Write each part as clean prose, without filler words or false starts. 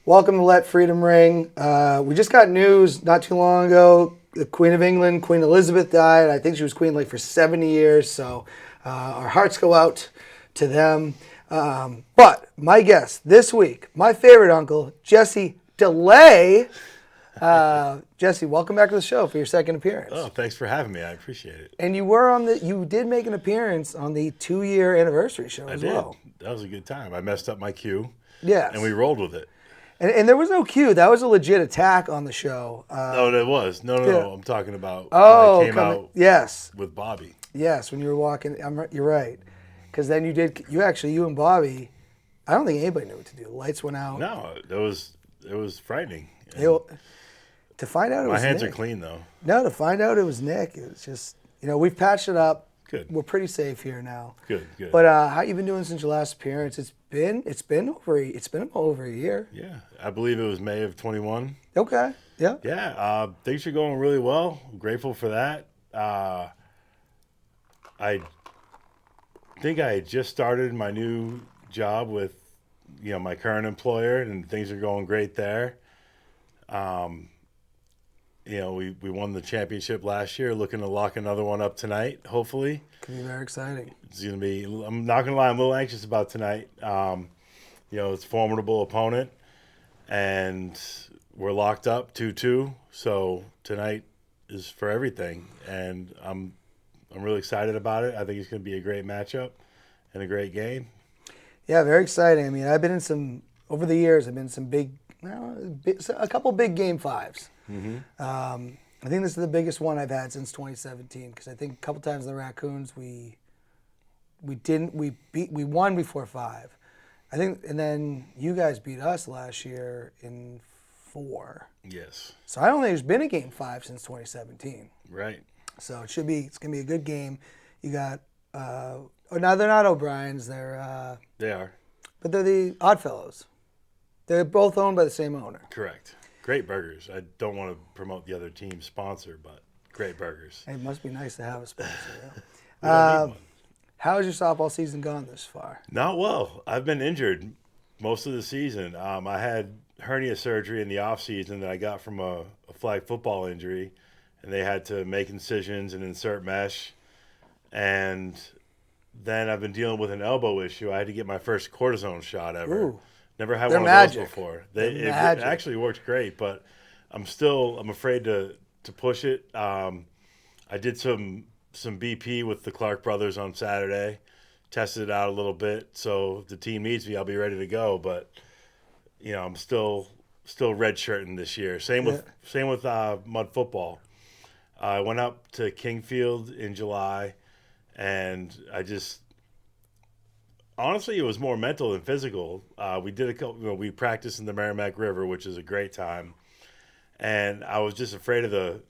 Welcome to Let Freedom Ring. We just got news not too long ago. The Queen of England, Queen Elizabeth, died. I think she was queen like for 70 years. So our hearts go out to them. But my guest this week, my favorite uncle, Jesse Dellea. Jesse, welcome back to the show for your second appearance. Oh, thanks for having me. I appreciate it. And you did make an appearance on the 2-year anniversary show as well. That was a good time. I messed up my cue. Yes. And we rolled with it. And there was no cue. That was a legit attack on the show. No, there was. No. I'm talking about when Oh, I came out yes. with Bobby. Yes, when you were walking. You're right. Because then you and Bobby, I don't think anybody knew what to do. The lights went out. No, it was frightening. To find out it My was hands Nick. are clean, though. No, to find out it was Nick, it was just, we've patched it up. Good. We're pretty safe here now. Good. But how you been doing since your last appearance? It's been over a year. Yeah, I believe it was May of 21. Okay. Yeah. Yeah, things are going really well. I'm grateful for that. I think I had just started my new job with, my current employer, and things are going great there. We won the championship last year, looking to lock another one up tonight, hopefully. Could be very exciting. It's going to be, I'm not going to lie, I'm a little anxious about tonight. It's a formidable opponent, and we're locked up 2-2, so tonight is for everything, and I'm really excited about it. I think it's going to be a great matchup and a great game. Yeah, very exciting. I mean, over the years, I've been in some a couple big game fives. Mm-hmm. I think this is the biggest one I've had since 2017 because I think a couple times the Raccoons we won before 5. I think, and then you guys beat us last year in 4. Yes. So I don't think there's been a game 5 since 2017. Right. So it's gonna be a good game. You got now they're not O'Brien's, They are. but they're the Oddfellows. They're both owned by the same owner. Correct. Great burgers. I don't want to promote the other team's sponsor, but great burgers. It must be nice to have a sponsor. Yeah. We don't need one. How has your softball season gone this far? Not well. I've been injured most of the season. I had hernia surgery in the off season that I got from a flag football injury, and they had to make incisions and insert mesh. And then I've been dealing with an elbow issue. I had to get my first cortisone shot ever. Ooh. Never had They're one of magic. those before. They're It magic. actually worked great, but I'm afraid to push it. I did some BP with the Clark brothers on Saturday, tested it out a little bit. So if the team needs me, I'll be ready to go. But I'm still redshirting this year. Same with mud football. I went up to Kingfield in July, and honestly, it was more mental than physical. We did we practiced in the Merrimack River, which is a great time. And I was just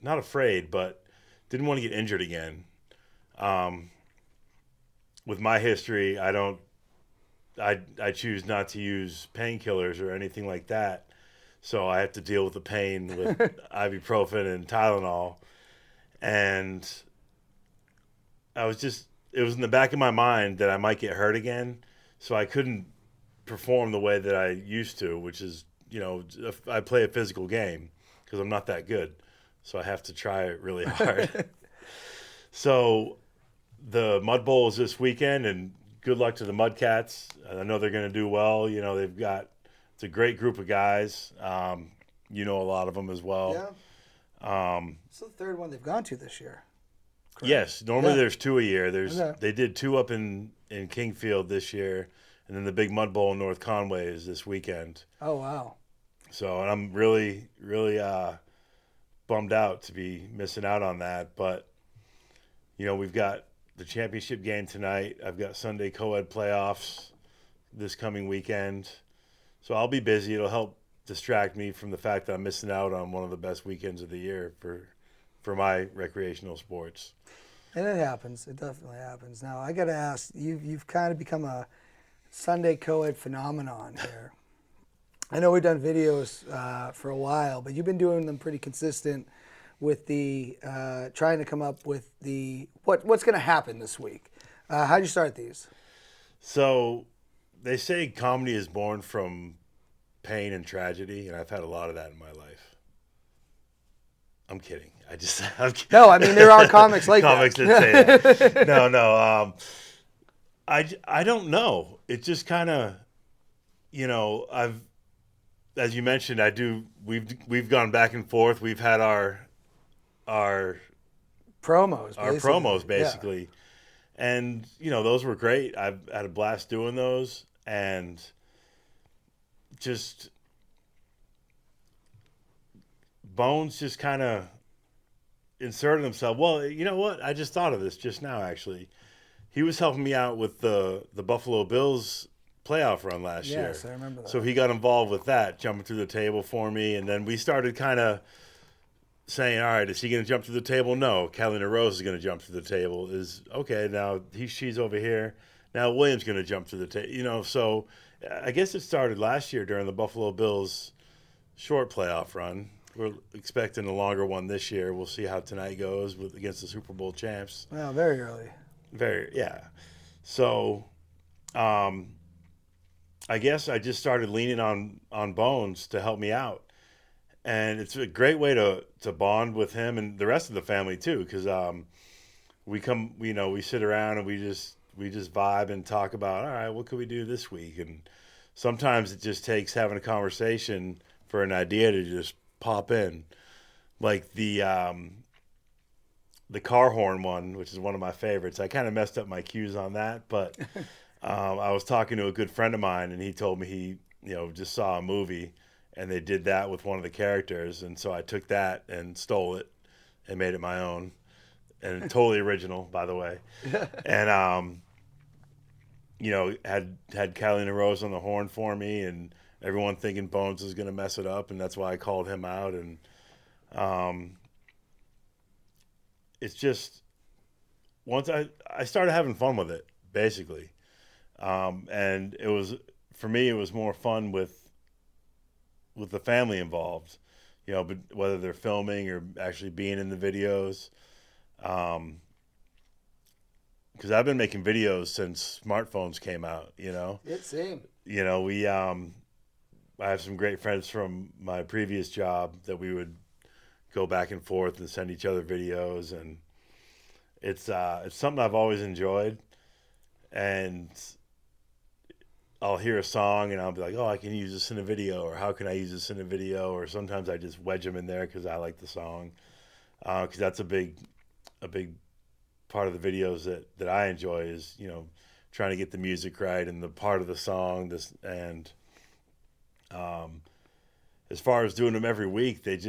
not afraid, but didn't want to get injured again. With my history, I choose not to use painkillers or anything like that. So I have to deal with the pain with ibuprofen and Tylenol. And it was in the back of my mind that I might get hurt again, so I couldn't perform the way that I used to, which is, I play a physical game because I'm not that good, so I have to try it really hard. So the Mud Bowl is this weekend, and good luck to the Mudcats. I know they're going to do well. It's a great group of guys. A lot of them as well. Yeah. It's the third one they've gone to this year. Correct. Yes, normally there's 2 a year. Okay. They did 2 up in Kingfield this year, and then the big Mud Bowl in North Conway is this weekend. Oh, wow. So, and I'm really, really bummed out to be missing out on that. But, we've got the championship game tonight. I've got Sunday Coed playoffs this coming weekend. So I'll be busy. It'll help distract me from the fact that I'm missing out on one of the best weekends of the year for my recreational sports. And it happens. It definitely happens. Now, I got to ask, you've kind of become a Sunday co-ed phenomenon here. I know we've done videos for a while, but you've been doing them pretty consistent with the trying to come up with the what's going to happen this week. How'd you start these? So they say comedy is born from pain and tragedy, and I've had a lot of that in my life. I'm kidding. No, I mean there are comics like comics that. that say that. No. I don't know. It just kind of, as you mentioned, we've gone back and forth. We've had our promos basically. Yeah. And, those were great. I've had a blast doing those, and just Bones just kind of inserted himself. Well, you know what? I just thought of this just now, actually. He was helping me out with the Buffalo Bills playoff run last year. Yes, I remember that. So he got involved with that, jumping through the table for me, and then we started kind of saying, all right, is he going to jump through the table? No. Catalina Rose is going to jump through the table. Okay, now she's over here. Now William's going to jump through the table. So I guess it started last year during the Buffalo Bills short playoff run. We're expecting a longer one this year. We'll see how tonight goes against the Super Bowl champs. Well, very early. Yeah. So I guess I just started leaning on Bones to help me out. And it's a great way to bond with him and the rest of the family too, because we sit around and we just vibe and talk about, all right, what could we do this week? And sometimes it just takes having a conversation for an idea to just pop in, like the car horn one, which is one of my favorites. I kind of messed up my cues on that, but I was talking to a good friend of mine, and he told me he just saw a movie. And they did that with one of the characters, and so I took that and stole it and made it my own, and totally original, by the way. And had Catalina Rose on the horn for me, and everyone thinking Bones was going to mess it up, and that's why I called him out. And it's just once I started having fun with it, basically, and it was for me it was more fun with the family involved, but whether they're filming or actually being in the videos. Because I've been making videos since smartphones came out, It same. I have some great friends from my previous job that we would go back and forth and send each other videos, and it's something I've always enjoyed. And I'll hear a song and I'll be like, oh, I can use this in a video, or how can I use this in a video? Or sometimes I just wedge them in there because I like the song. Because that's a big part of the videos that I enjoy is, trying to get the music right and the part of the song. And as far as doing them every week, there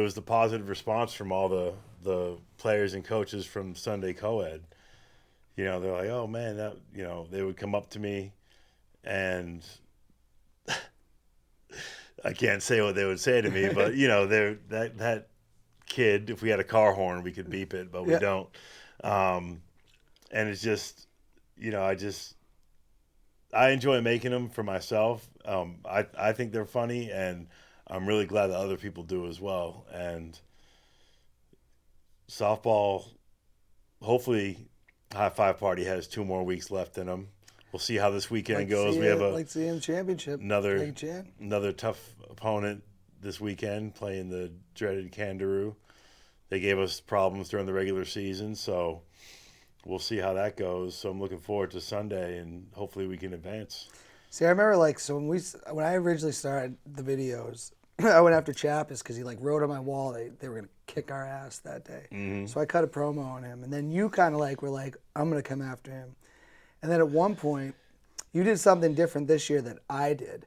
was the positive response from all the players and coaches from Sunday Coed. They're like, oh man, that, they would come up to me, and I can't say what they would say to me, but they're that kid. If we had a car horn, we could beep it, but we don't. And it's just, I enjoy making them for myself. I think they're funny, and I'm really glad that other people do as well. And softball, hopefully, High Five Party has 2 more weeks left in them. We'll see how this weekend goes. We have a championship. Another tough opponent this weekend, playing the dreaded Kangaroo. They gave us problems during the regular season, so we'll see how that goes. So I'm looking forward to Sunday, and hopefully we can advance. See, I remember when I originally started the videos, I went after Chappis because he wrote on my wall they were gonna kick our ass that day. Mm-hmm. So I cut a promo on him, and then you kind of were like, I'm gonna come after him. And then at one point, you did something different this year that I did,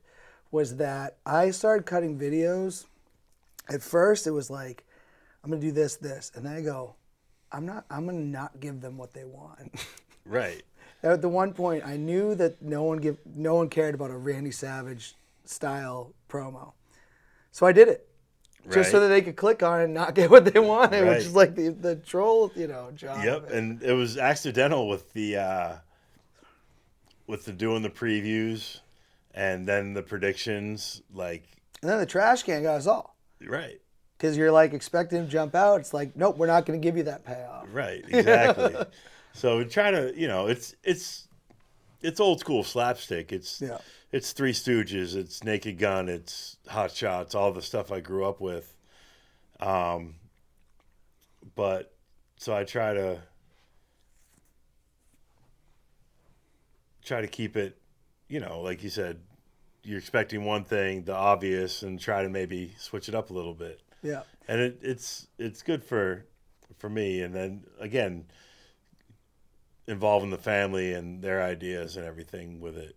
was that I started cutting videos. At first, it was like, I'm gonna do this, and then I go, I'm gonna not give them what they want. Right. At the one point, I knew that no one cared about a Randy Savage style promo. So I did it, just so that they could click on it and not get what they wanted, which is like the troll, job. Yep, and it was accidental with the doing the previews, and then the predictions, And then the trash can got us all. Right. Because you're expecting him to jump out. It's like, nope, we're not going to give you that payoff. Right, exactly. So we try to, it's it's old school slapstick. Yeah. It's Three Stooges, it's Naked Gun, it's Hot Shots, all the stuff I grew up with. But so I try to keep it, like you said, you're expecting one thing, the obvious, and try to maybe switch it up a little bit. Yeah. And it's good for me. And then again, involving the family and their ideas and everything with it.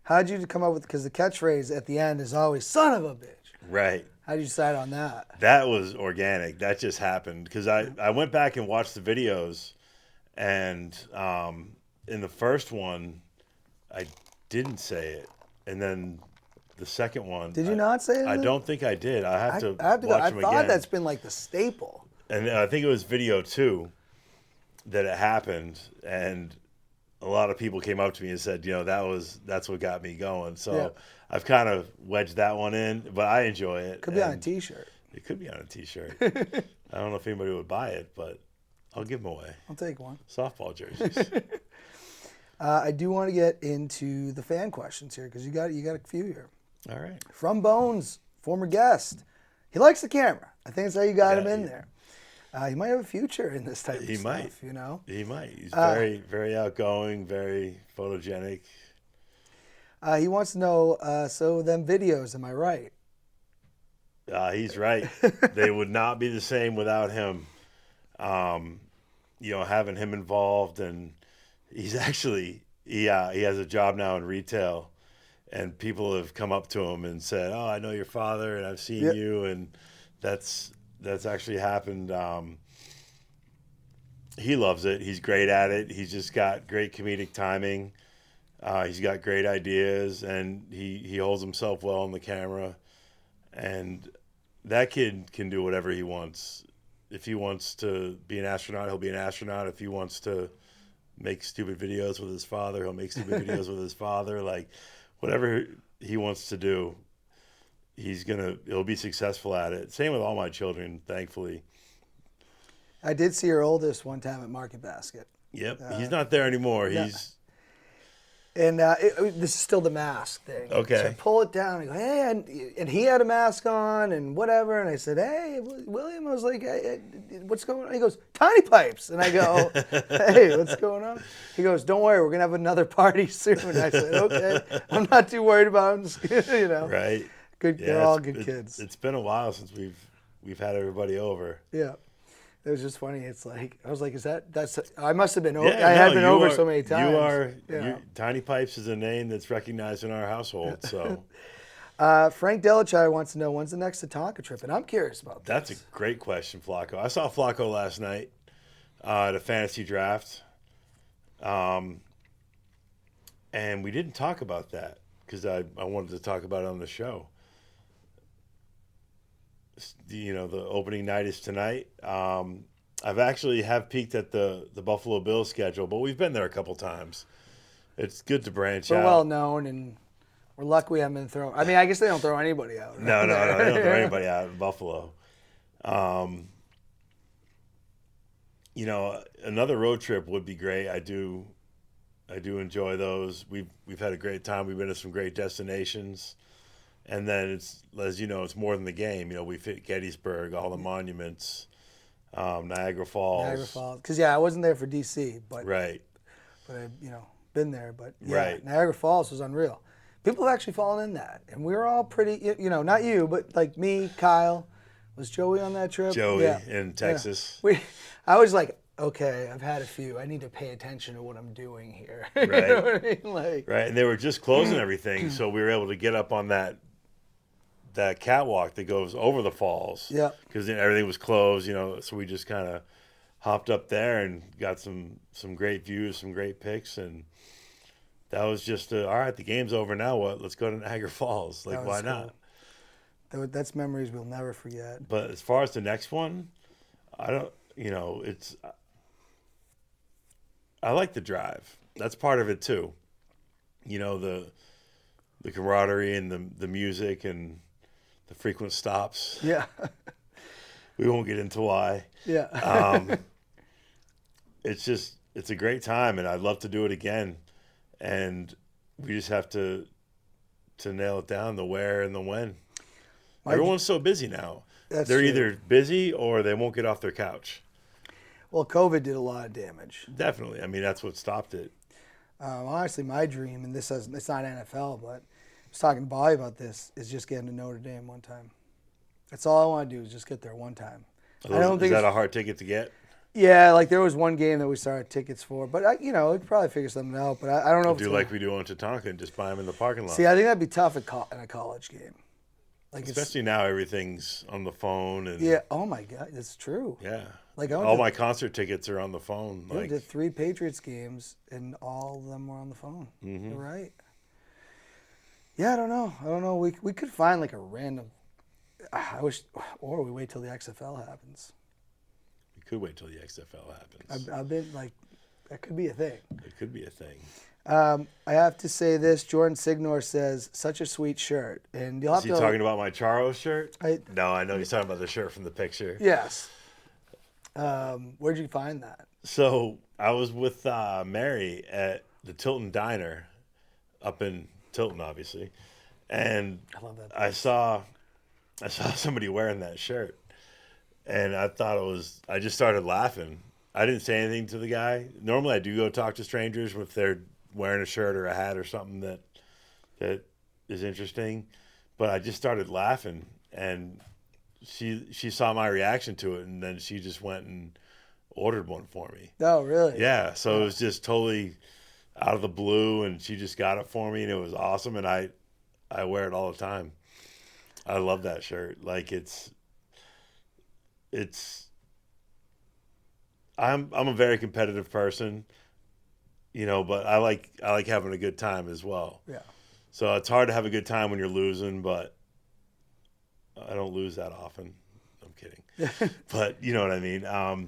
How'd you come up with? Because the catchphrase at the end is always "son of a bitch." Right. How'd you decide on that? That was organic. That just happened because I went back and watched the videos, and in the first one, I didn't say it, and then the second one, Did you not say it? I don't think I did. I have to go. watch I them thought again. that's been like the staple. And I think it was video 2 that it happened, and a lot of people came up to me and said, that's what got me going. So Yeah. I've kind of wedged that one in, but I enjoy it. Could be on a T-shirt. It could be on a T-shirt. I don't know if anybody would buy it, but I'll give them away. I'll take one. Softball jerseys. I do want to get into the fan questions here because you got a few here. All right. From Bones, former guest. He likes the camera. I think that's how you got him in there. He might have a future in this type of stuff, might. He might. He's very, very outgoing, very photogenic. He wants to know, so them videos, am I right? He's right. They would not be the same without him. Having him involved, and he's actually he has a job now in retail, and people have come up to him and said, "Oh, I know your father, and I've seen you," and that's actually happened. He loves it. He's great at it. He's just got great comedic timing. He's got great ideas, and he holds himself well on the camera. And that kid can do whatever he wants. If he wants to be an astronaut, he'll be an astronaut. If he wants to make stupid videos with his father, he'll make stupid videos with his father. Like, whatever he wants to do, he'll be successful at it. Same with all my children, thankfully. I did see your oldest one time at Market Basket. Yep, he's not there anymore. No. And this is still the mask thing. Okay. So I pull it down and go, hey, and he had a mask on and whatever. And I said, hey, William, I was like, hey, what's going on? He goes, Tiny Pipes. And I go, hey, what's going on? He goes, don't worry, we're going to have another party soon. And I said, okay, I'm not too worried about him. Right. Good, yeah, they're all good kids. It's been a while since we've had everybody over. Yeah. It was just funny. It's like, I was like, that's, I must have been over. I had been over so many times. Tiny Pipes is a name that's recognized in our household. So, Frank Dellea wants to know, when's the next Tatanka trip? And I'm curious about that. That's a great question, Flacco. I saw Flacco last night at a fantasy draft. And we didn't talk about that because I wanted to talk about it on the show. The opening night is tonight. I've actually peeked at the Buffalo Bills schedule, but we've been there a couple times. It's good to branch out. We're well known, and we're lucky we haven't been thrown. I mean, I guess they don't throw anybody out. Right? No, they don't throw anybody out in Buffalo. Another road trip would be great. I do enjoy those. We've had a great time. We've been to some great destinations. And then it's, as you know, it's more than the game. We've hit Gettysburg, all the monuments, Niagara Falls. Because I wasn't there for DC, but right. But I, been there. But right. Niagara Falls was unreal. People have actually fallen in that, and we were all pretty. Not you, but like me, Kyle, was Joey on that trip? Joey in Texas. Yeah. I was like, okay, I've had a few. I need to pay attention to what I'm doing here. Right. You know what I mean? Right, and they were just closing everything, so we were able to get up on that catwalk that goes over the falls. Yeah. Because everything was closed, so we just kind of hopped up there and got some great views, some great pics, and that was just all right. The game's over now. What? Let's go to Niagara Falls. Like, why not? That's memories we'll never forget. But as far as the next one, I don't. It's. I like the drive. That's part of it too. The camaraderie and the music and the frequent stops. Yeah. We won't get into why. Yeah. It's a great time, and I'd love to do it again. and we just have to nail it down, the where and the when. My, Everyone's so busy now. that's They're true. either busy or they won't get off their couch. Well, COVID did a lot of damage. Definitely. I mean, that's what stopped it. Honestly, my dream, and it's not NFL, but I was talking to Bobby about this, is just getting to Notre Dame one time. That's all I want to do is just get there one time. I don't think Is that a hard ticket to get? Yeah, like there was one game that we started tickets for, but we could probably figure something out. But I don't know. Do like we do on Tatanka and just buy them in the parking lot. See, I think that'd be tough in a college game. Like especially now, everything's on the phone and yeah. Oh my God, that's true. yeah. Like all my concert tickets are on the phone. I went to 3 Patriots games and all of them were on the phone. Mm-hmm. You're right. Yeah, I don't know. We could find like a random. I wish, or we wait till the XFL happens. We could wait till the XFL happens. I've been like, that could be a thing. It could be a thing. I have to say this. Jordan Signor says, such a sweet shirt. And you'll have Is he to. talking about my Charo shirt? No, I know Yeah. he's talking about the shirt from the picture. Yes. Where'd you find that? So I was with Mary at the Tilton Diner up in Tilton, obviously. And I love that. I saw somebody wearing that shirt. And I thought I just started laughing. I didn't say anything to the guy. Normally I do go talk to strangers if they're wearing a shirt or a hat or something that is interesting. But I just started laughing, and she saw my reaction to it, and then she just went and ordered one for me. Oh, really? Yeah, so it was just totally out of the blue, and she just got it for me, and it was awesome, and I wear it all the time. I love that shirt. Like I'm a very competitive person, but I like having a good time as well. Yeah. So it's hard to have a good time when you're losing, but I don't lose that often. I'm kidding. But you know what I mean? Well,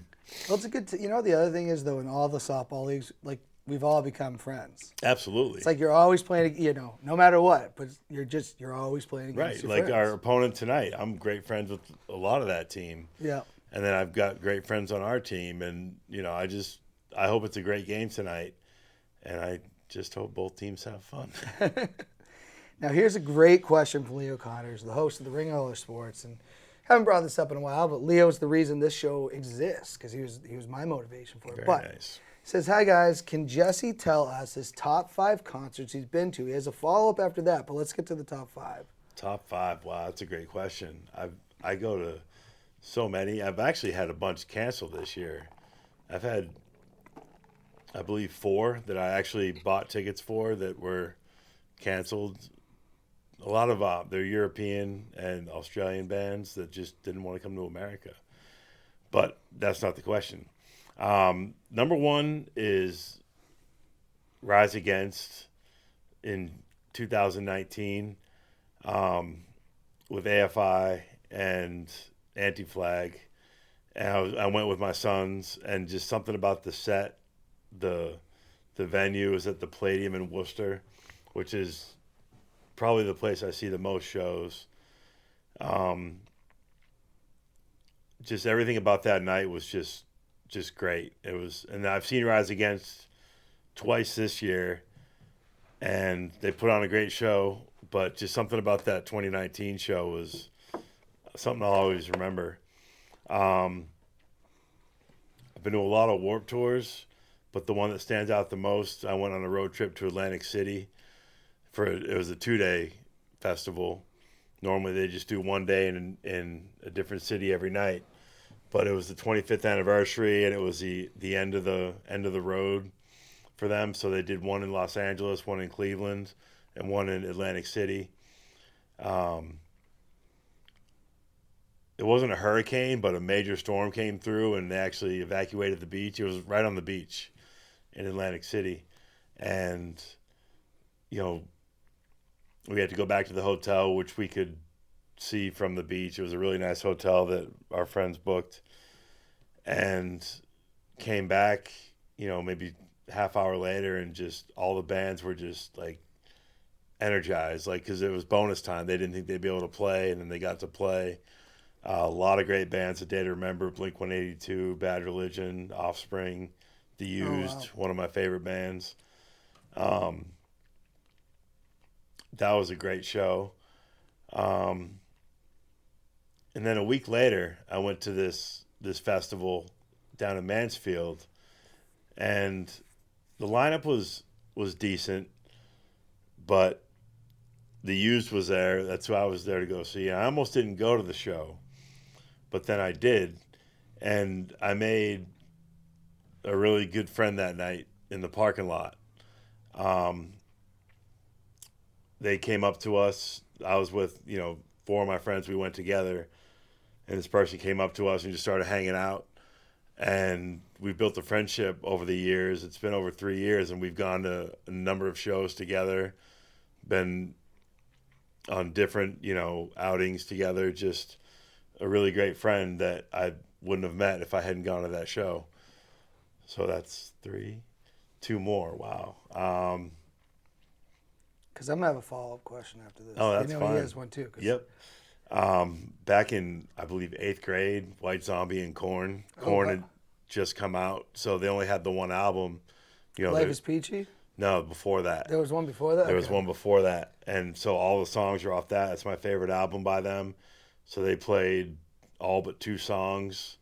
it's a good. The other thing is though, in all the softball leagues, like we've all become friends. Absolutely. It's like you're always playing. No matter what, but you're always playing against right. your Like friends. our opponent tonight, I'm great friends with a lot of that team. Yeah. And then I've got great friends on our team, and I hope it's a great game tonight, and I just hope both teams have fun. Now here's a great question from Leo Connors, the host of the Ring Roller Sports, and haven't brought this up in a while, but Leo's the reason this show exists because he was my motivation for it. Very nice. He says, "Hi guys, can Jesse tell us his top 5 concerts he's been to?" He has a follow up after that, but let's get to the top 5. Top 5. Wow, that's a great question. I go to so many. I've actually had a bunch canceled this year. I've had, I believe, 4 that I actually bought tickets for that were canceled. A lot of they're European and Australian bands that just didn't want to come to America. But that's not the question. Number 1 is Rise Against in 2019 with AFI and Anti-Flag, and I went with my sons, and just something about the set, the venue is at the Palladium in Worcester, which is probably the place I see the most shows. Just everything about that night was just great. It was, and I've seen Rise Against twice this year, and they put on a great show, but just something about that 2019 show was something I'll always remember. I've been to a lot of Warped Tours, but the one that stands out the most, I went on a road trip to Atlantic City. It was a 2-day festival. Normally they just do one day in a different city every night, but it was the 25th anniversary, and it was the end of the road for them. So they did one in Los Angeles, one in Cleveland, and one in Atlantic City. It wasn't a hurricane, but a major storm came through, and they actually evacuated the beach. It was right on the beach in Atlantic City. And, we had to go back to the hotel, which we could see from the beach. It was a really nice hotel that our friends booked. And came back, maybe half hour later, and just all the bands were just, like, energized. Like, because it was bonus time. They didn't think they'd be able to play, and then they got to play. A lot of great bands, A Day to Remember, Blink-182, Bad Religion, Offspring, The Used, one of my favorite bands. Um, that was a great show. And then a week later, I went to this festival down in Mansfield, and the lineup was decent, but the Used was there. That's who I was there to go see. I almost didn't go to the show, but then I did, and I made a really good friend that night in the parking lot. Um, they came up to us. I was with, four of my friends. We went together, and this person came up to us and just started hanging out. And we built a friendship over the years. It's been over 3 years, and we've gone to a number of shows together, been on different, outings together. Just a really great friend that I wouldn't have met if I hadn't gone to that show. So that's three, two more. Wow. Because I'm gonna have a follow-up question after this. Oh, that's fine. He has one too. Yep. Back in, I believe, 8th grade, White Zombie and Korn. Korn had just come out, so they only had the one album. Life is Peachy? No, before that. There was one before that? There was one before that. And so all the songs are off that. It's my favorite album by them. So they played all but 2 songs.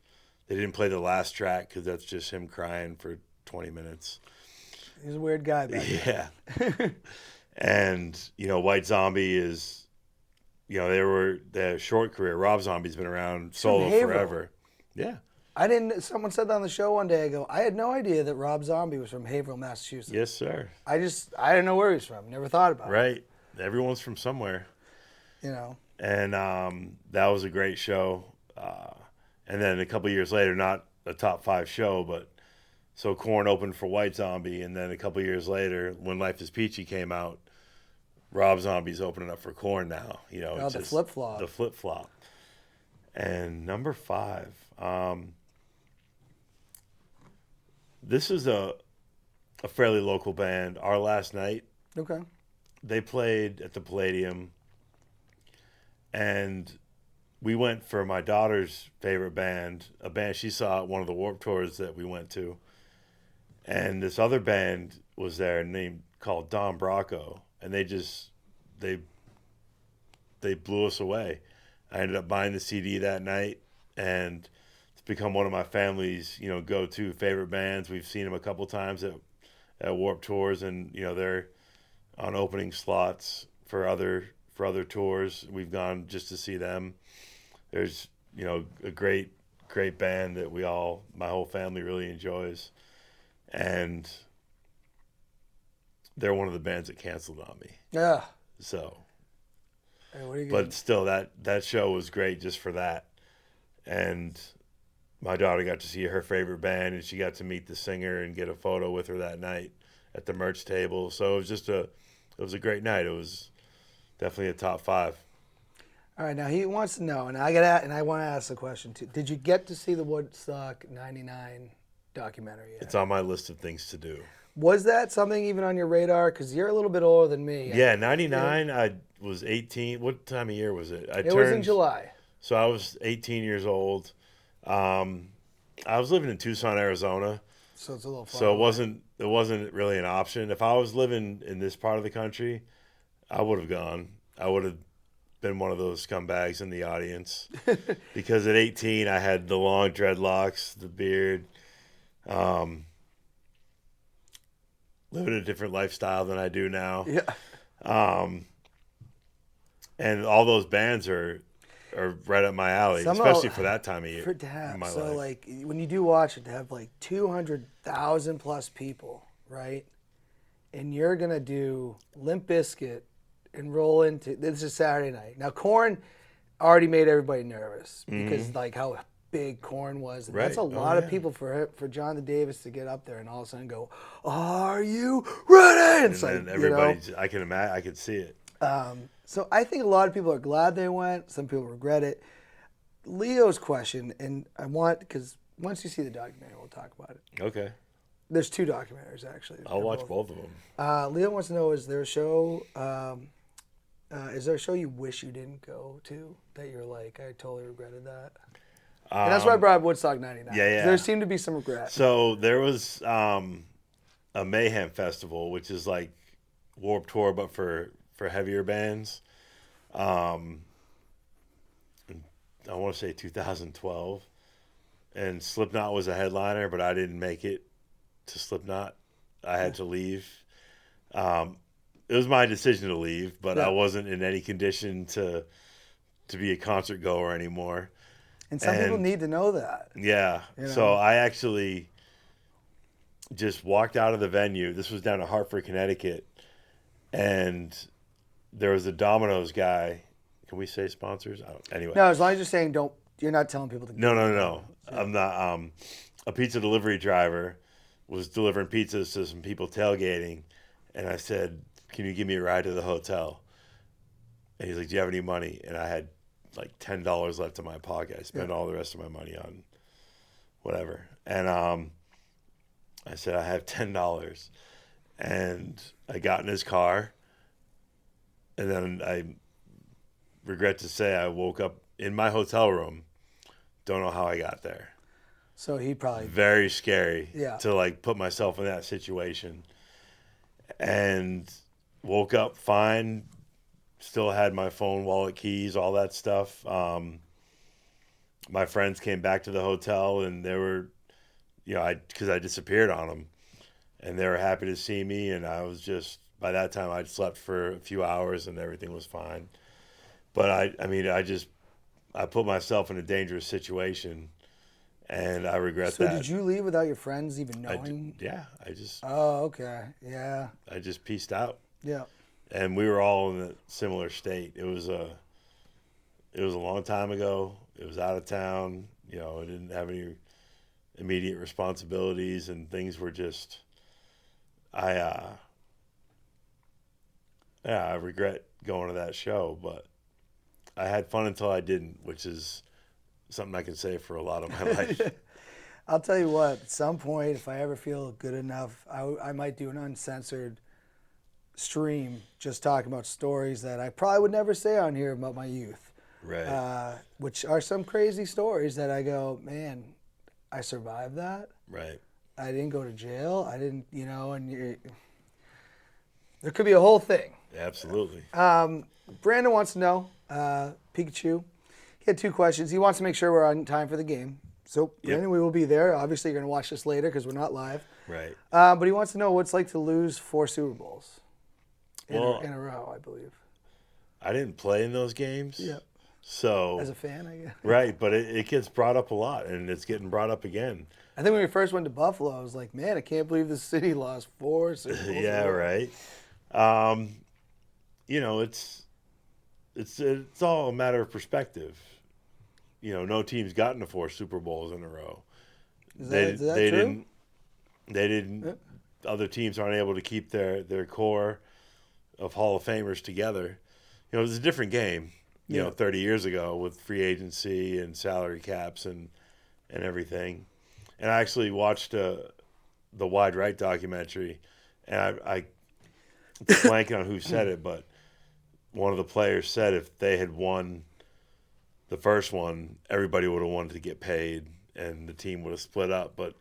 They didn't play the last track because that's just him crying for 20 minutes. He's a weird guy back then. Yeah. And, White Zombie is, they had a short career. Rob Zombie's been around solo forever. Yeah. Someone said that on the show one day. I go, I had no idea that Rob Zombie was from Haverhill, Massachusetts. Yes, sir. I didn't know where he was from. Never thought about it. Right. Everyone's from somewhere. And that was a great show. And then a couple years later, not a top 5 show, but so Korn opened for White Zombie, and then a couple years later, when Life is Peachy came out, Rob Zombie's opening up for Korn now. The flip-flop. The flip-flop. And number 5, this is a fairly local band. Our Last Night. Okay. They played at the Palladium, and we went for my daughter's favorite band, a band she saw at one of the Warped Tours that we went to. And this other band was there called Don Bracco, and they blew us away. I ended up buying the CD that night, and it's become one of my family's, go-to favorite bands. We've seen them a couple times at Warped Tours, and they're on opening slots for other tours. We've gone just to see them. There's a great band that my whole family really enjoys, and they're one of the bands that canceled on me. Yeah. So, hey, but still, that show was great just for that, and my daughter got to see her favorite band, and she got to meet the singer and get a photo with her that night at the merch table. So it was a great night. It was definitely a top 5. All right, now he wants to know, and I want to ask the question too. Did you get to see the Woodstock '99 documentary yet? It's on my list of things to do. Was that something even on your radar? Because you're a little bit older than me. Yeah, 99, I was 18. What time of year was it? It was in July. So I was 18 years old. I was living in Tucson, Arizona. So it's a little far. So it wasn't really an option. If I was living in this part of the country, I would have gone. I would have been one of those scumbags in the audience. Because at 18, I had the long dreadlocks, the beard, living a different lifestyle than I do now. Yeah. And all those bands are right up my alley, especially for that time of year. For to have, in my so life. like when you do watch it, to have like 200,000 plus people, right? And you're gonna do Limp Bizkit and roll into this is Saturday night. Now Korn already made everybody nervous because like how big Korn was. And that's a lot of people for Jonathan Davis to get up there and all of a sudden go, "Are you ready?" And then everybody, I can imagine, I could see it. So I think a lot of people are glad they went. Some people regret it. Leo's question, and I want, because once you see the documentary, we'll talk about it. Okay. There's 2 documentaries, actually. I'll watch both of them. Leo wants to know, is there a show you wish you didn't go to that you're like, I totally regretted that? And that's why I brought up Woodstock 99. Yeah. There seemed to be some regret. So there was a Mayhem Festival, which is like Warped Tour but for heavier bands. Um, I want to say 2012, and Slipknot was a headliner, but I didn't make it to Slipknot. I had to leave. It was my decision to leave, but I Yeah. wasn't in any condition to be a concert goer anymore. And some people And need to know that. yeah, You so know? I actually just walked out of the venue. This was down in Hartford, Connecticut, and there was a Domino's guy. Can we say sponsors? I don't, anyway, No, as long as you're saying don't, you're not telling people to. no, go. no, no. I'm not. A pizza delivery driver was delivering pizzas to some people tailgating, and I said, "Can you give me a ride to the hotel?" And he's like, "Do you have any money?" And I had like $10 left in my pocket. I spent all the rest of my money on whatever, and I said, "I have $10," and I got in his car, and then I regret to say I woke up in my hotel room. Don't know how I got there. So he probably. Very scary Yeah. to like put myself in that situation. And woke up fine. Still had my phone, wallet, keys, all that stuff. My friends came back to the hotel and they were, because I disappeared on them, and they were happy to see me. And I was just, by that time I'd slept for a few hours and everything was fine. But I put myself in a dangerous situation, and I regret So that. did you leave without your friends even I knowing? yeah, Oh, okay. Yeah. I just pieced out, Yeah. and we were all in a similar state. It was a long time ago. It was out of town. I didn't have any immediate responsibilities, and things were just. I Yeah, I regret going to that show, but I had fun until I didn't, which is something I can say for a lot of my life. I'll tell you what, at some point, if I ever feel good enough, I might do an uncensored stream just talking about stories that I probably would never say on here about my youth. Right. Which are some crazy stories that I go, man, I survived that. Right. I didn't go to jail. I didn't, there could be a whole thing. Absolutely. Brandon wants to know, Pikachu, he had 2 questions. He wants to make sure we're on time for the game. So, Brandon, we will be there. Obviously, you're going to watch this later because we're not live. Right. But he wants to know what it's like to lose 4 Super Bowls in a row, I believe. I didn't play in those games. Yeah. So. As a fan, I guess. Right, but it gets brought up a lot, and it's getting brought up again. I think when we first went to Buffalo, I was like, man, I can't believe the city lost 4 Super Bowls. Yeah, right. It's all a matter of perspective. No team's gotten to 4 Super Bowls in a row. Is that true? They didn't. Yeah. Other teams aren't able to keep their core of Hall of Famers together. It was a different game. 30 years ago with free agency and salary caps and everything. And I actually watched the Wide Right documentary, and I blanking on who said it, but one of the players said if they had won the first one, everybody would have wanted to get paid, and the team would have split up. But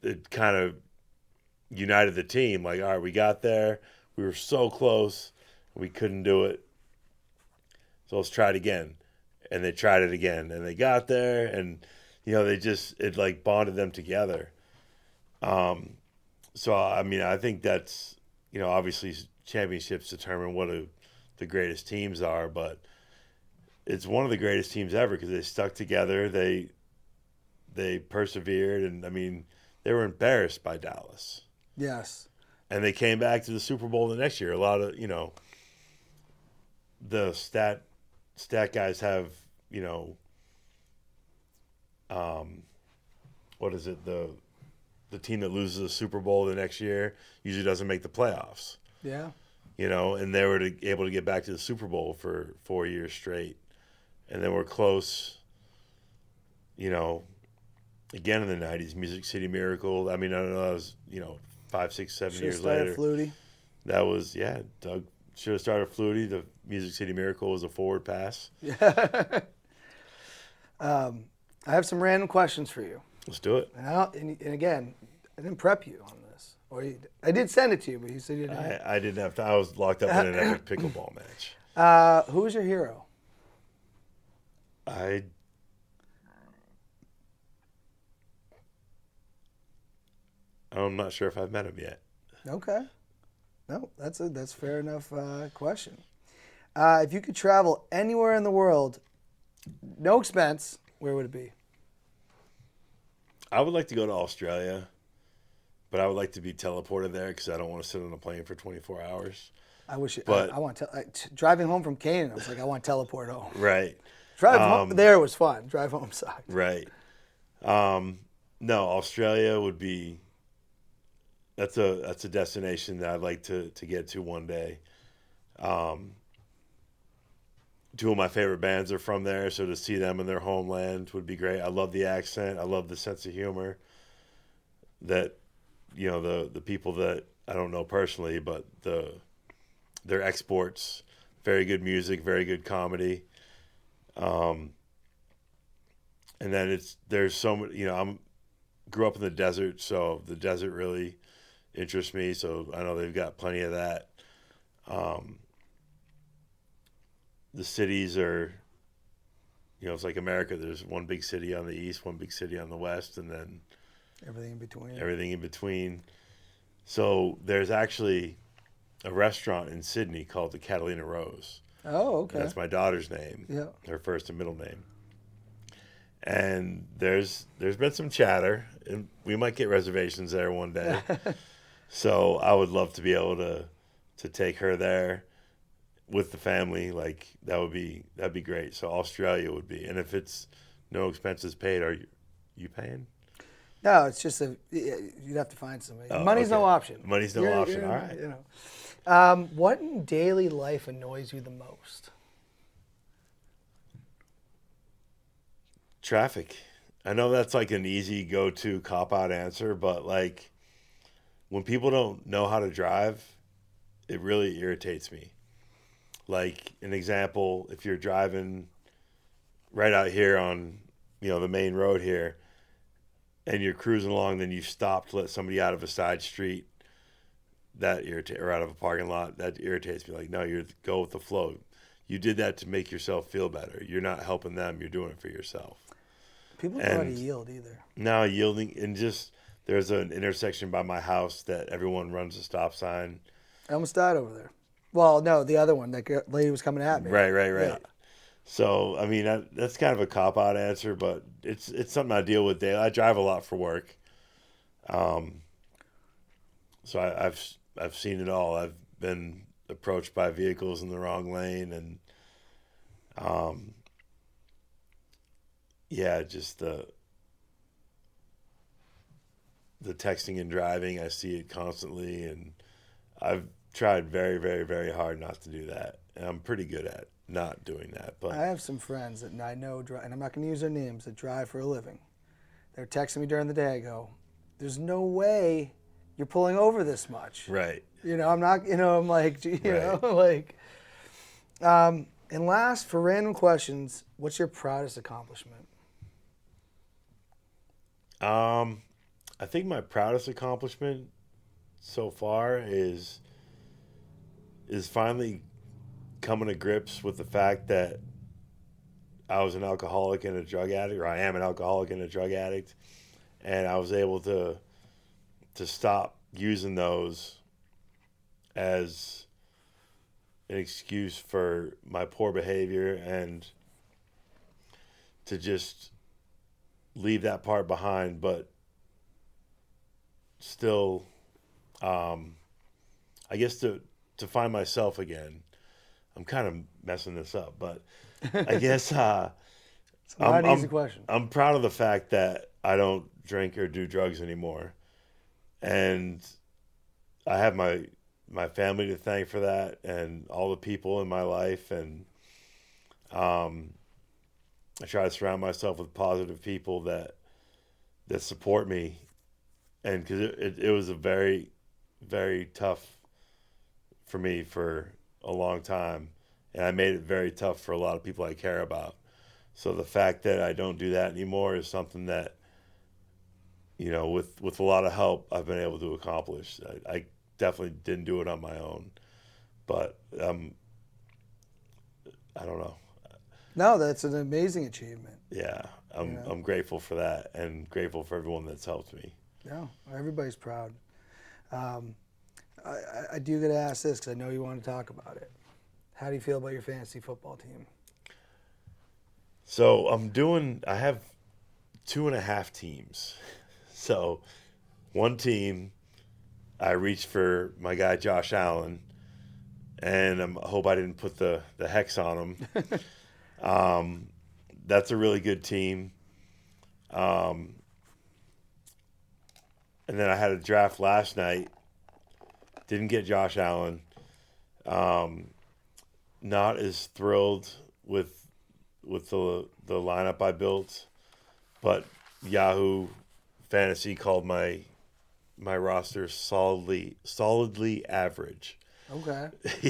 it kind of united the team. Like, all right, we got there. We were so close. We couldn't do it. So let's try it again. And they tried it again. And they got there, and, it like bonded them together. So, I think that's, obviously championships determine what the greatest teams are, but it's one of the greatest teams ever because they stuck together. They persevered, and, they were embarrassed by Dallas. Yes. And they came back to the Super Bowl the next year. A lot of, the stat guys have, what is it? The team that loses the Super Bowl the next year usually doesn't make the playoffs. Yeah. And they were able to get back to the Super Bowl for 4 years straight. And then we're close, again in the 90s, Music City Miracle. I don't know, that was, 5, 6, 7 years later. Flutie. That was, Doug should have started Flutie. The Music City Miracle was a forward pass. Yeah. I have some random questions for you. Let's do it. And again, I didn't prep you on this I did send it to you, but you said you didn't. I didn't have time. I was locked up in an epic pickleball match. Who's your hero? I'm not sure if I've met him yet. Okay. No, that's fair enough question. If you could travel anywhere in the world, no expense, where would it be? I would like to go to Australia, but I would like to be teleported there because I don't want to sit on a plane for 24 hours. I wish But I want driving home from Canaan. I was like, I want to teleport home. right, Drive home there was fun. Drive home sucked. right. No, Australia would be. That's a destination that I'd like to get to one day. Two of my favorite bands are from there, so to see them in their homeland would be great. I love the accent. I love the sense of humor that the people that I don't know personally, but their exports, very good music, very good comedy. And then there's so many, grew up in the desert, so the desert really interests me. So I know they've got plenty of that. The cities are, it's like America. There's one big city on the east, one big city on the west, and then everything in between. Everything in between. So there's actually a restaurant in Sydney called the Catalina Rose. Oh, okay. And that's my daughter's name. Yeah. Her first and middle name. And there's been some chatter, and we might get reservations there one day. So I would love to be able to take her there with the family. Like that'd be great. So Australia would be, and if it's no expenses paid, are you paying? No, it's just you'd have to find somebody. Money's no option. Money's no option. All right. What in daily life annoys you the most? Traffic. I know that's like an easy go-to cop-out answer, but like when people don't know how to drive, it really irritates me. Like an example, if you're driving right out here on, the main road here, and you're cruising along, then you stop to let somebody out of a side street, or out of a parking lot, that irritates me. Like, no, you go with the flow. You did that to make yourself feel better. You're not helping them. You're doing it for yourself. People don't know how to yield either. No, yielding, and just there's an intersection by my house that everyone runs a stop sign. I almost died over there. Well, no, the other one, that lady was coming at me. Right. Yeah. So, I mean, that's kind of a cop-out answer, but it's something I deal with daily. I drive a lot for work. So I've seen it all. I've been approached by vehicles in the wrong lane, and just the texting and driving. I see it constantly, and I've tried very, very, very hard not to do that, and I'm pretty good at not doing that. But I have some friends that I know, and I'm not going to use their names, that drive for a living. They're texting me during the day. I go, "There's no way you're pulling over this much." Right. I'm not. I'm like, And last, for random questions, what's your proudest accomplishment? I think my proudest accomplishment so far is finally coming to grips with the fact that I was an alcoholic and a drug addict, or I am an alcoholic and a drug addict, and I was able to stop using those as an excuse for my poor behavior, and to just leave that part behind, but still, I guess to find myself again. I'm kind of messing this up, but I guess It's not an easy question. I'm proud of the fact that I don't drink or do drugs anymore, and I have my family to thank for that, and all the people in my life, and I try to surround myself with positive people that support me, and because it was a very, very tough for me for a long time, and I made it very tough for a lot of people I care about. So the fact that I don't do that anymore is something that with a lot of help, I've been able to accomplish. I definitely didn't do it on my own, but I don't know. No, that's an amazing achievement. Yeah, You know? I'm grateful for that and grateful for everyone that's helped me. No, everybody's proud. Um, I do get to ask this because I know you want to talk about it. How do you feel about your fantasy football team? So I have 2.5 teams. So one team, I reached for my guy Josh Allen, and I hope I didn't put the hex on him. That's a really good team. Um, and then I had a draft last night. Didn't get Josh Allen. Um, Not as thrilled with the lineup I built, but Yahoo Fantasy called my roster solidly average. Okay.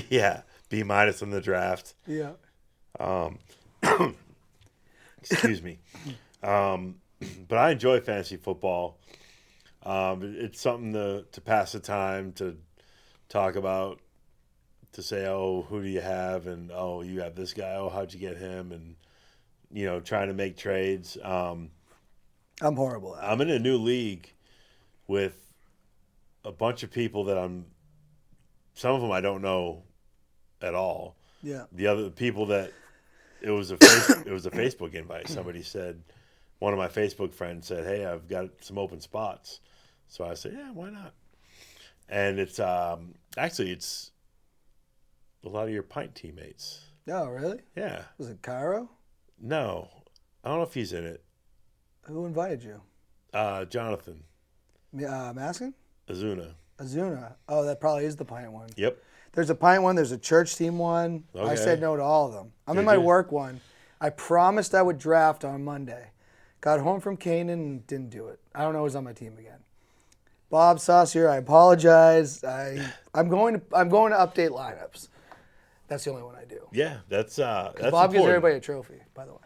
Yeah, B minus in the draft. Yeah. Um, excuse me. But I enjoy fantasy football. It's something to pass the time, to talk about, to say, oh, who do you have? And, oh, you have this guy. Oh, how'd you get him? And, trying to make trades. I'm horrible at it. I'm in a new league with a bunch of people some of them I don't know at all. Yeah. The other people that it was a Facebook invite. Somebody said, one of my Facebook friends said, "Hey, I've got some open spots." So I said, "Yeah, why not?" And it's actually it's a lot of your pint teammates. Oh, really? Yeah. Was it Cairo? No, I don't know if he's in it. Who invited you? Jonathan Maskin? Azuna. Azuna. Oh, that probably is the pint one. Yep. There's a pint one. There's a church team one. I Okay. said no to all of them. I'm in Did my you? work one. I promised I would draft on Monday. Got home from Canaan and didn't do it. I don't know who's on my team again. Bob Saucier, I apologize. I'm going to update lineups. That's the only one I do. Yeah, that's Bob important. gives everybody a trophy, by the way.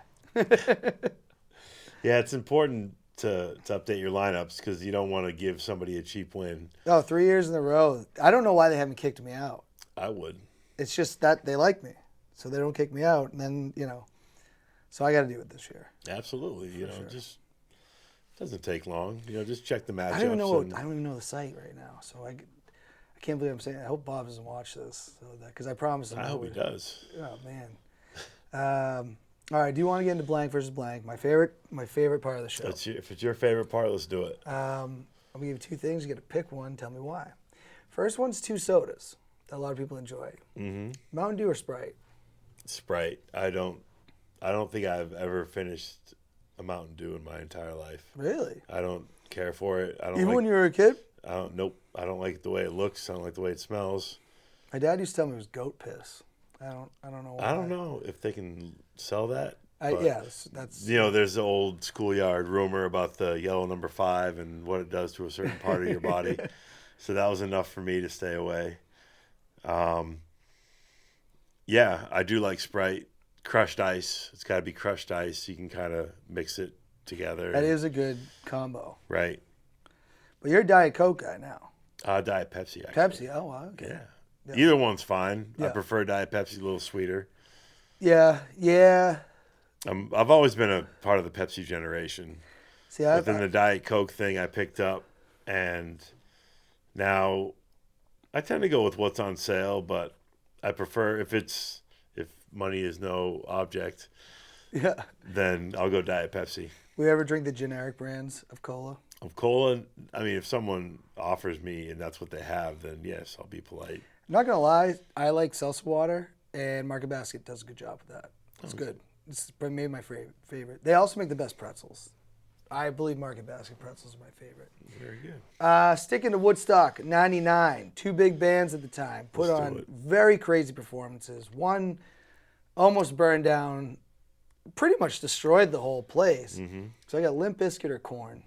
Yeah, it's important to update your lineups because you don't want to give somebody a cheap win. Oh, 3 years in a row. I don't know why they haven't kicked me out. I would. It's just that they like me, so they don't kick me out, and then so I got to do it this year. Absolutely. sure. Just doesn't take long. Just check the matchups. I don't even know. and- I don't even know the site right now, so I can't believe I'm saying. I hope Bob doesn't watch this, because I promised him. I hope he does. Oh man. All right. Do you want to get into blank versus blank? My favorite part of the show. If it's your favorite part, let's do it. I'm gonna give you two things. You get to pick one. Tell me why. First one's two sodas that a lot of people enjoy. Mm-hmm. Mountain Dew or Sprite? Sprite. I don't think I've ever finished a Mountain Dew in my entire life. Really? I don't care for it. I don't Even like, when you were a kid? Nope. I don't like the way it looks. I don't like the way it smells. My dad used to tell me it was goat piss. I don't know why. I don't know if they can sell that. Yeah, that's. There's the old schoolyard rumor about the yellow number 5 and what it does to a certain part of your body. So that was enough for me to stay away. Yeah, I do like Sprite. Crushed ice. It's got to be crushed ice. You can kind of mix it together. That is a good combo. Right. But you're a Diet Coke guy now. Diet Pepsi, actually. Pepsi. Oh, wow. Okay. Yeah. Yeah. Either one's fine. I Yeah. prefer Diet Pepsi, a little sweeter. Yeah. Yeah. I've always been a part of the Pepsi generation. See, But then the Diet Coke thing I picked up, and now I tend to go with what's on sale, but I prefer if money is no object, yeah. then I'll go Diet Pepsi. We ever drink the generic brands of cola? Of cola, I mean, if someone offers me and that's what they have, then yes, I'll be polite. I'm not gonna lie. I like seltzer water, and Market Basket does a good job with that. It's good. It's maybe my favorite. They also make the best pretzels. I believe Market Basket pretzels are my favorite. Very good. Sticking to Woodstock, 99. Two big bands at the time. Put Let's do on it. very crazy performances. One almost burned down, pretty much destroyed the whole place. Mm-hmm. So I got Limp Bizkit or Korn.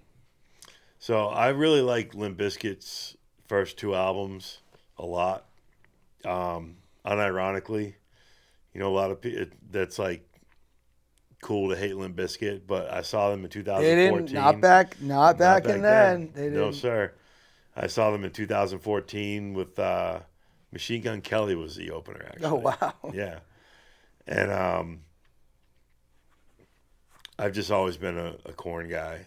So I really like Limp Bizkit's first 2 albums a lot. Unironically, a lot of people, that's like cool to hate Limp Bizkit, but I saw them in They 2014. didn't. Not back in then. They No, didn't. sir. I saw them in 2014 with Machine Gun Kelly was the opener, actually. Oh wow. Yeah. And I've just always been a Korn guy.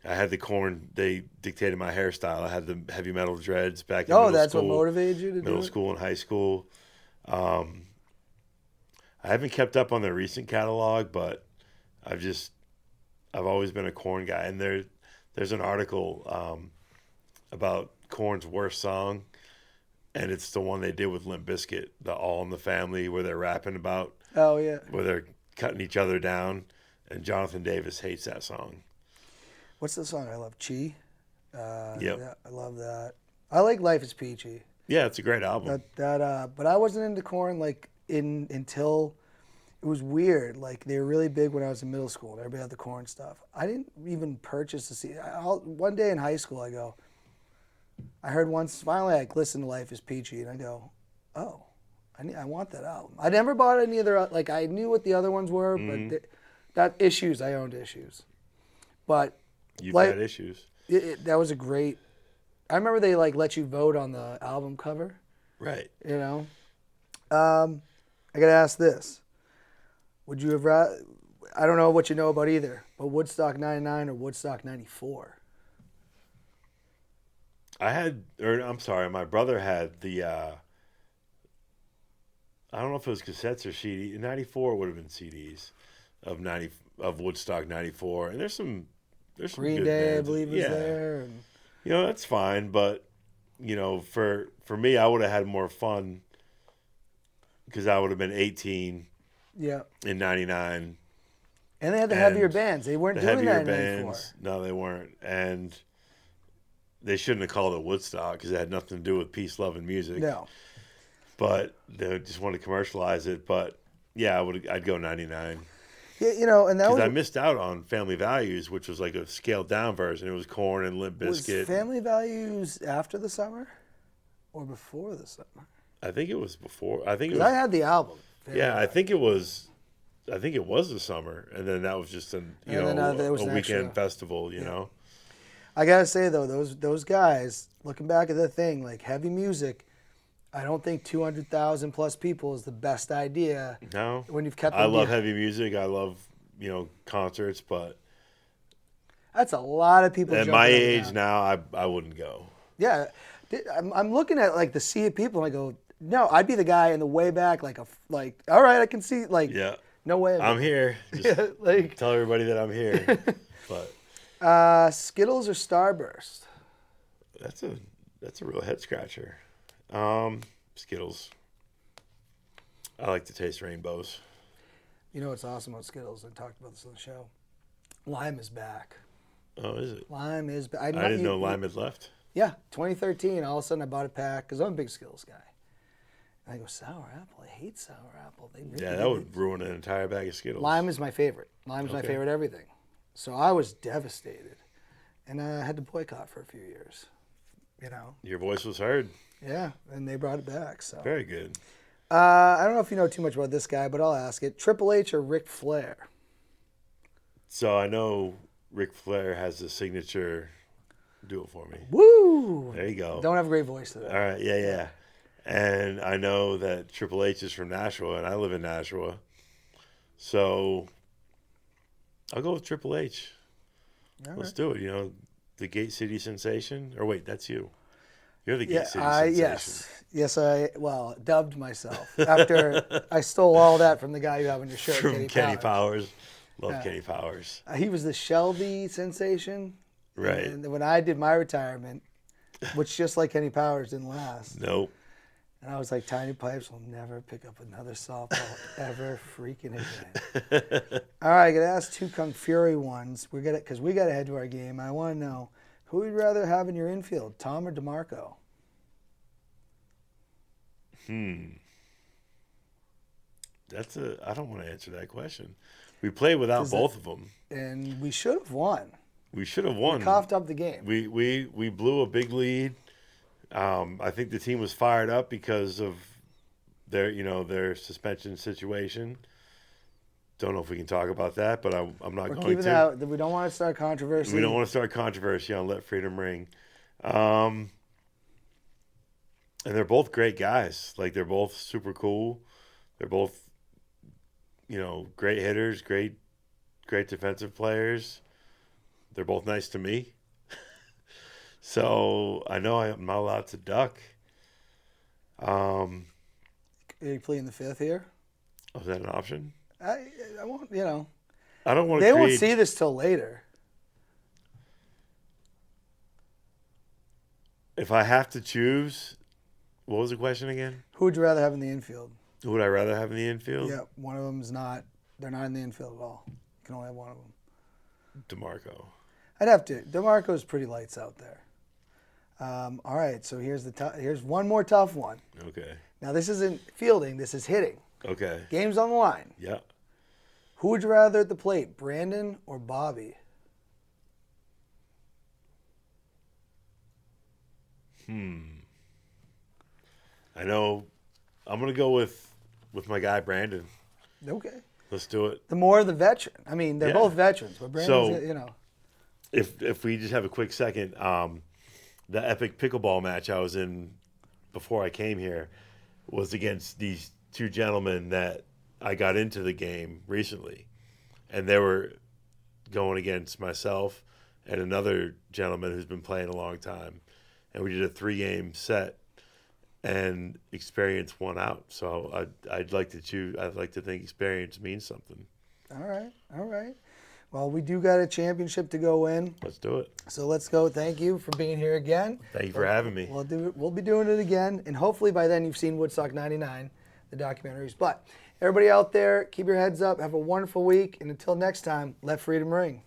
I had the Korn. They dictated my hairstyle. I had the heavy metal dreads back in middle That's school. what motivated you to do Middle it? school and high school. I haven't kept up on their recent catalog, but I've always been a Korn guy. And there's an article about Korn's worst song, and it's the one they did with Limp Bizkit, the All in the Family, where they're rapping about Oh yeah. where they're cutting each other down, and Jonathan Davis hates that song. What's the song I love? Chi. Yep. Yeah, I love that. I like Life is Peachy. Yeah, it's a great album. But I wasn't into Korn until it was weird. Like they were really big when I was in middle school, and everybody had the Korn stuff. I didn't even purchase the CD. One day in high school, I heard once. Finally, I listened to Life is Peachy, and I go, oh, I want that album. I never bought any other. Like I knew what the other ones were, but that Issues, I owned Issues, but. You've had issues. That was a great. I remember they let you vote on the album cover. Right. You know, I gotta ask this: would you have? I don't know what you know about either, but Woodstock '99 or Woodstock '94? I'm sorry, my brother had the. I don't know if it was cassettes or CD. In '94, it would have been CDs of Woodstock '94, and there's some Green good Day, bands. I believe, was there. And... That's fine, but for me, I would have had more fun because I would have been 18. Yeah. In '99. And they had the heavier bands. They weren't doing that in '94. No, they weren't, and they shouldn't have called it Woodstock because it had nothing to do with peace, love, and music. No. But they just wanted to commercialize it. But yeah, I'd go '99. Yeah, and that was... I missed out on Family Values, which was like a scaled down version. It was Korn and Limp Bizkit. Was Family Values after the summer or before the summer? I think it was before. I I had the album. I think it was the summer, and then that was just a weekend festival. You know. I gotta say though, those guys, looking back at the thing, like heavy music, I don't think 200,000 plus people is the best idea. No. When you've kept. I love heavy music. I love concerts, but that's a lot of people. At my age now, I wouldn't go. Yeah, I'm looking at like the sea of people, and I go, no, I'd be the guy in the way back, all right, I can see, yeah, no way. I'm here. Just tell everybody that I'm here. But Skittles or Starburst? That's a real head scratcher. Skittles. I like to taste rainbows. You know what's awesome about Skittles? I talked about this on the show. Lime is back. Oh, is it? Lime is back. I didn't know lime had left. Yeah, 2013. All of a sudden, I bought a pack because I'm a big Skittles guy. And I go, sour apple. I hate sour apple. That would ruin an entire bag of Skittles. Lime is my favorite. Lime is my favorite everything. So I was devastated, and I had to boycott for a few years. Your voice was heard. Yeah, and they brought it back. So very good. I don't know if you know too much about this guy, but I'll ask it. Triple H or Ric Flair? So I know Ric Flair has the signature. Do it for me. Woo! There you go. Don't have a great voice today. All right, yeah. And I know that Triple H is from Nashua, and I live in Nashua. So I'll go with Triple H. Let's do it. The Gate City Sensation. Or wait, that's you. You're the Gate City Sensation. Yes, I dubbed myself after I stole all that from the guy you have on your shirt. From Kenny Powers. Love Kenny Powers. He was the Shelby Sensation. Right. And when I did my retirement, which just like Kenny Powers didn't last. Nope. And I was like, Tiny Pipes will never pick up another softball ever freaking again. All right, I got to ask two Kung Fury ones. Because we got to head to our game. I want to know, who would you rather have in your infield, Tom or DeMarco? I don't want to answer that question. We played without both of them. And we should have won. We should have won. We coughed up the game. We blew a big lead. I think the team was fired up because of their suspension situation. don't know if we can talk about that, but I'm not We're going keeping to. that. We don't want to start controversy. We don't want to start controversy on Let Freedom Ring. And they're both great guys. Like, they're both super cool. They're both, great hitters, great defensive players. They're both nice to me. So I know I'm not allowed to duck. Are you pleading the fifth here? Is that an option? I won't. I don't want to. They won't see this till later. If I have to choose, what was the question again? Who would you rather have in the infield? Who would I rather have in the infield? Yeah, one of them's not. They're not in the infield at all. You can only have one of them. DeMarco. I'd have to. DeMarco's pretty lights out there. All right, so here's one more tough one. Okay. Now this isn't fielding. This is hitting. Okay. Game's on the line. Yeah. Who would you rather at the plate, Brandon or Bobby? I know. I'm gonna go with my guy Brandon. Okay. Let's do it. The more the veteran. I mean, they're Yeah. both veterans, but Brandon's, So- If we just have a quick second, the epic pickleball match I was in before I came here was against these two gentlemen that I got into the game recently, and they were going against myself and another gentleman who's been playing a long time, and we did a 3-game set, and experience won out. So I'd like to choose. I'd like to think experience means something. All right. Well, we do got a championship to go in, Let's do it. so let's go. Thank you for being here again. Thank you for having me. We'll be doing it again, and hopefully by then you've seen Woodstock '99, the documentaries. But everybody out there, keep your heads up. Have a wonderful week, and until next time, let freedom ring.